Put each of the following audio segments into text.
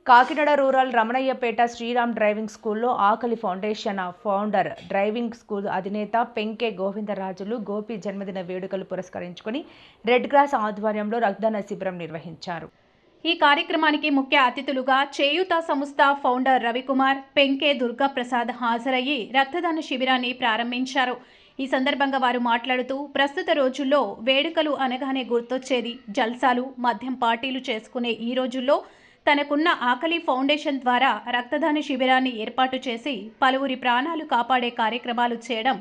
Kakinada rural Ramanayyapeta Sriram driving స్కూల్లో ఆకలి foundation founder driving school అధినేత పెంకే గోవిందరాజులు గోపి జన్మదిన వేడుకలు పురస్కరించుకుని రెడ్ క్రాస్ ఆధ్వర్యంలో రక్తదాన శిబిరం నిర్వహించారు. ఈ కార్యక్రమానికి ముఖ్య అతిథులుగా చేయూత సంస్థ ఫౌండర్ రవికుమార్, పెంకే దుర్గాప్రసాద్ హాజరయ్యి రక్తదాన శిబిరాన్ని ప్రారంభించారు. ఈ సందర్భంగా వారు మాట్లాడుతూ ప్రస్తుత రోజుల్లో వేడుకలు అనగానే గుర్తొచ్చేది జల్సాలు, మద్యం పార్టీలు చేసుకునే ఈ రోజుల్లో తనకున్న ఆకలి ఫౌండేషన్ ద్వారా రక్తదాన శిబిరాన్ని ఏర్పాటు చేసి పలువురి ప్రాణాలు కాపాడే కార్యక్రమాలు చేయడం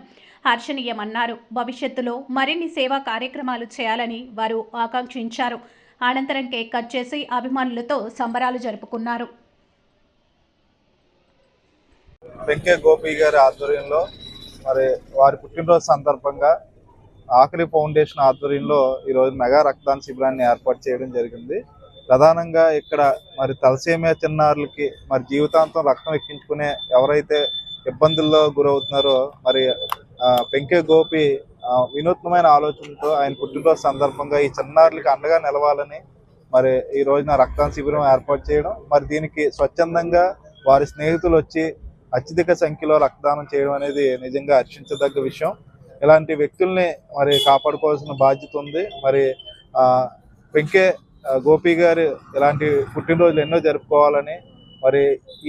హర్షణీయమన్నారు. భవిష్యత్తులో మరిన్ని సేవా కార్యక్రమాలు చేయాలని వారు ఆకాంక్షించారు. అనంతరం కేక్ కట్ చేసి అభిమానులతో సంబరాలు జరుపుకున్నారు. పెంకే గోపి గారి ఆధ్వర్యంలో మరి వారి పుట్టినరోజు సందర్భంగా ఆకలి ఫౌండేషన్ ఆధ్వర్యంలో ఈరోజు మెగా రక్తదాన శిబిరాన్ని ఏర్పాటు చేయడం జరిగింది. ప్రధానంగా ఇక్కడ మరి తలసేమియా చిన్నారులకి మరి జీవితాంతం రక్తం ఎక్కించుకునే ఎవరైతే ఇబ్బందుల్లో గురవుతున్నారో మరి పెంకే గోపి వినూత్నమైన ఆలోచనతో ఆయన పుట్టినరోజు సందర్భంగా ఈ చిన్నారులకి అండగా నిలవాలని మరి ఈ రోజున రక్తదాన శిబిరం ఏర్పాటు చేయడం, మరి దీనికి స్వచ్ఛందంగా వారి స్నేహితులు వచ్చి అత్యధిక సంఖ్యలో రక్తదానం చేయడం అనేది నిజంగా హర్షించదగ్గ విషయం. ఇలాంటి వ్యక్తుల్ని మరి కాపాడుకోవాల్సిన బాధ్యత ఉంది. మరి పెంకే గోపి గారు ఇలాంటి పుట్టినరోజులు ఎన్నో జరుపుకోవాలని, మరి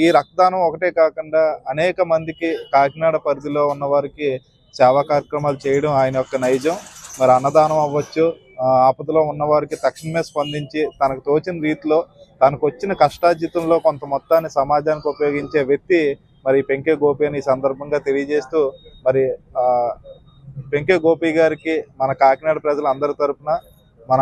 ఈ రక్తదానం ఒకటే కాకుండా అనేక మందికి కాకినాడ పరిధిలో ఉన్న వారికి సేవా కార్యక్రమాలు చేయడం ఆయన యొక్క నైజం. మరి అన్నదానం అవ్వచ్చు, ఆపదలో ఉన్నవారికి తక్షణమే స్పందించి తనకు తోచిన రీతిలో తనకు వచ్చిన కష్టార్జితంలో కొంత మొత్తాన్ని సమాజానికి ఉపయోగించే వ్యక్తి మరి పెంకే గోపి అని ఈ సందర్భంగా తెలియజేస్తూ మరి పెంకే గోపి గారికి మన కాకినాడ ప్రజలు అందరి తరఫున మన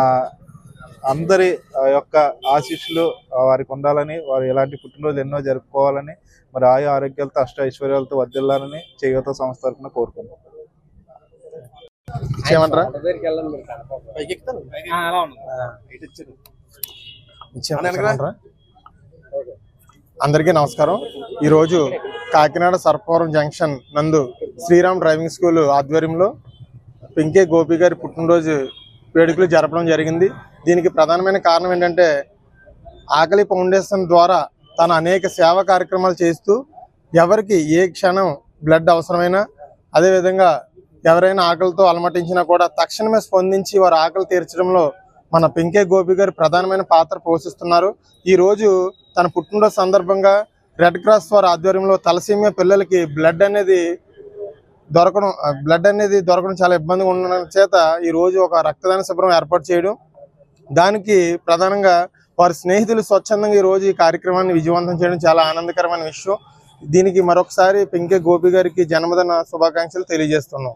అందరి యొక్క ఆశీస్సులు వారికి ఉండాలని, వారు ఎలాంటి పుట్టినరోజు ఎన్నో జరుపుకోవాలని, మరి ఆయా ఆరోగ్యాలతో అష్ట ఐశ్వర్యాలతో వర్ధిల్లాలని చేయూత సంస్థ తరఫున కోరుకుంటున్నాం. అందరికీ నమస్కారం. ఈరోజు కాకినాడ సర్పవరం జంక్షన్ నందు శ్రీరామ్ డ్రైవింగ్ స్కూల్ ఆధ్వర్యంలో పెంకే గోపి గారి పుట్టినరోజు వేడుకలు జరపడం జరిగింది. దీనికి ప్రధానమైన కారణం ఏంటంటే ఆకలి ఫౌండేషన్ ద్వారా తన అనేక సేవా కార్యక్రమాలు చేస్తూ ఎవరికి ఏ క్షణం బ్లడ్ అవసరమైనా, అదేవిధంగా ఎవరైనా ఆకలితో అలమటించినా కూడా తక్షణమే స్పందించి వారి ఆకలి తీర్చడంలో మన పెంకే గోపి గారు ప్రధానమైన పాత్ర పోషిస్తున్నారు. ఈరోజు తన పుట్టినరోజు సందర్భంగా రెడ్ క్రాస్ వారి ఆధ్వర్యంలో తలసేమియా పిల్లలకి బ్లడ్ అనేది దొరకడం చాలా ఇబ్బందిగా ఉండడం చేత ఈరోజు ఒక రక్తదాన శిబిరం ఏర్పాటు చేయడం, దానికి ప్రధానంగా వారి స్నేహితులు స్వచ్ఛందంగా ఈరోజు ఈ కార్యక్రమాన్ని విజయవంతం చేయడం చాలా ఆనందకరమైన విషయం. దీనికి మరొకసారి పెంకే గోపి గారికి జన్మదిన శుభాకాంక్షలు తెలియజేస్తున్నాం.